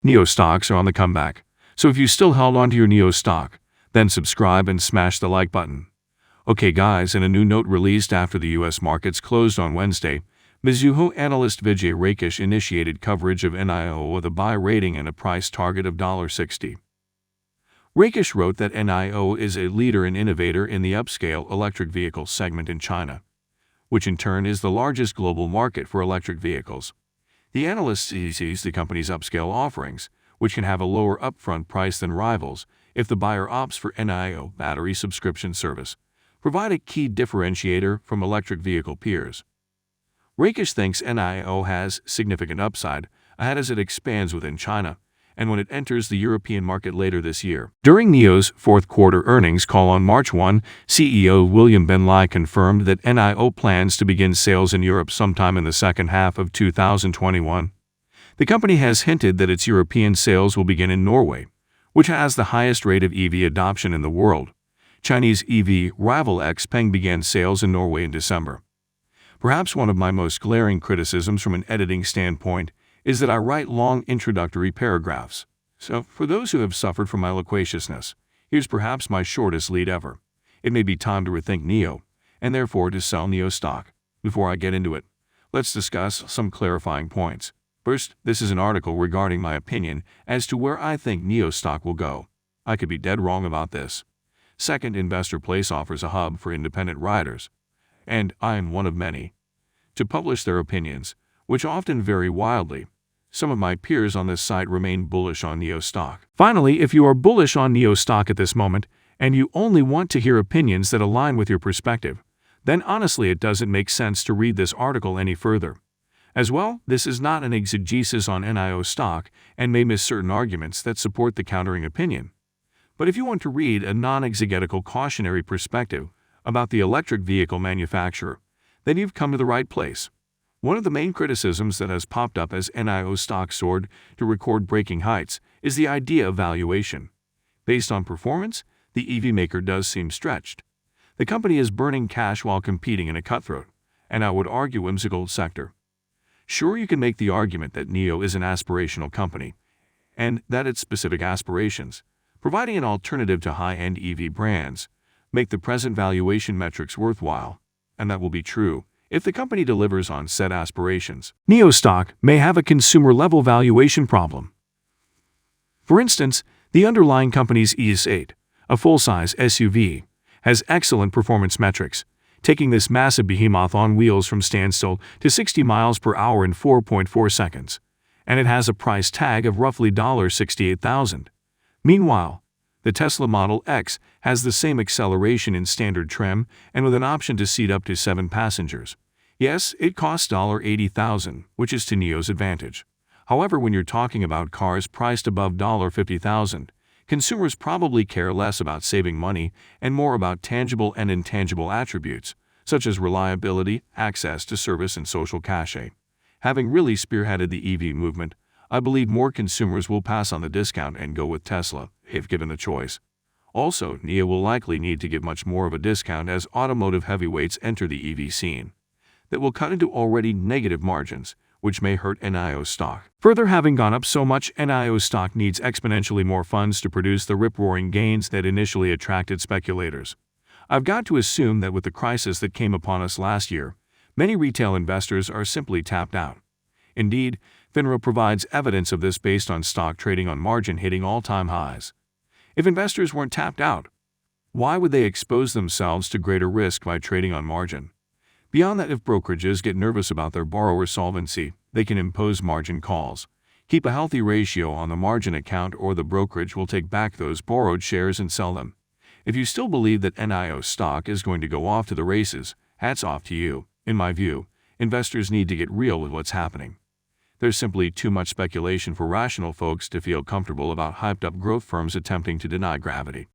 Nio stocks are on the comeback, so if you still held onto your Nio stock, then subscribe and smash the like button. Okay guys, in a new note released after the US markets closed on Wednesday, Mizuho analyst Vijay Rakesh initiated coverage of Nio with a buy rating and a price target of $60. Rakesh wrote that Nio is a leader and innovator in the upscale electric vehicle segment in China, which in turn is the largest global market for electric vehicles. The analyst sees the company's upscale offerings, which can have a lower upfront price than rivals if the buyer opts for Nio battery subscription service, provide a key differentiator from electric vehicle peers. Rakesh thinks Nio has significant upside ahead as it expands within China and when it enters the European market later this year. During Nio's fourth quarter earnings call on March 1, CEO William Ben Lai confirmed that Nio plans to begin sales in Europe sometime in the second half of 2021. The company has hinted that its European sales will begin in Norway, which has the highest rate of EV adoption in the world. Chinese EV rival XPeng began sales in Norway in December. Perhaps one of my most glaring criticisms from an editing standpoint is that I write long introductory paragraphs. So, for those who have suffered from my loquaciousness, here's perhaps my shortest lead ever. It may be time to rethink Nio, and therefore to sell Nio stock. Before I get into it, let's discuss some clarifying points. First, this is an article regarding my opinion as to where I think Nio stock will go. I could be dead wrong about this. Second, Investor Place offers a hub for independent writers, and I am one of many, to publish their opinions, which often vary wildly. Some of my peers on this site remain bullish on Nio stock. Finally, if you are bullish on Nio stock at this moment, and you only want to hear opinions that align with your perspective, then honestly it doesn't make sense to read this article any further. As well, this is not an exegesis on Nio stock and may miss certain arguments that support the countering opinion. But if you want to read a non-exegetical cautionary perspective about the electric vehicle manufacturer, then you've come to the right place. One of the main criticisms that has popped up as Nio stock soared to record-breaking heights is the idea of valuation. Based on performance, the EV maker does seem stretched. The company is burning cash while competing in a cutthroat, and I would argue whimsical sector. Sure, you can make the argument that Nio is an aspirational company, and that its specific aspirations, providing an alternative to high-end EV brands, make the present valuation metrics worthwhile, and that will be true if the company delivers on said aspirations. Nio stock may have a consumer-level valuation problem. For instance, the underlying company's ES8, a full-size SUV, has excellent performance metrics, taking this massive behemoth on wheels from standstill to 60 miles per hour in 4.4 seconds, and it has a price tag of roughly $68,000. Meanwhile, the Tesla Model X has the same acceleration in standard trim and with an option to seat up to 7 passengers. Yes, it costs $80,000, which is to Nio's advantage. However, when you're talking about cars priced above $50,000, consumers probably care less about saving money and more about tangible and intangible attributes, such as reliability, access to service, and social cachet. Having really spearheaded the EV movement, I believe more consumers will pass on the discount and go with Tesla, if given the choice. Also, Nio will likely need to give much more of a discount as automotive heavyweights enter the EV scene. That will cut into already negative margins, which may hurt Nio stock. Further, having gone up so much, Nio stock needs exponentially more funds to produce the rip-roaring gains that initially attracted speculators. I've got to assume that with the crisis that came upon us last year, many retail investors are simply tapped out. Indeed, FINRA provides evidence of this based on stock trading on margin hitting all-time highs. If investors weren't tapped out, why would they expose themselves to greater risk by trading on margin? Beyond that, if brokerages get nervous about their borrower solvency, they can impose margin calls. Keep a healthy ratio on the margin account, or the brokerage will take back those borrowed shares and sell them. If you still believe that Nio stock is going to go off to the races, hats off to you. In my view, investors need to get real with what's happening. There's simply too much speculation for rational folks to feel comfortable about hyped-up growth firms attempting to deny gravity.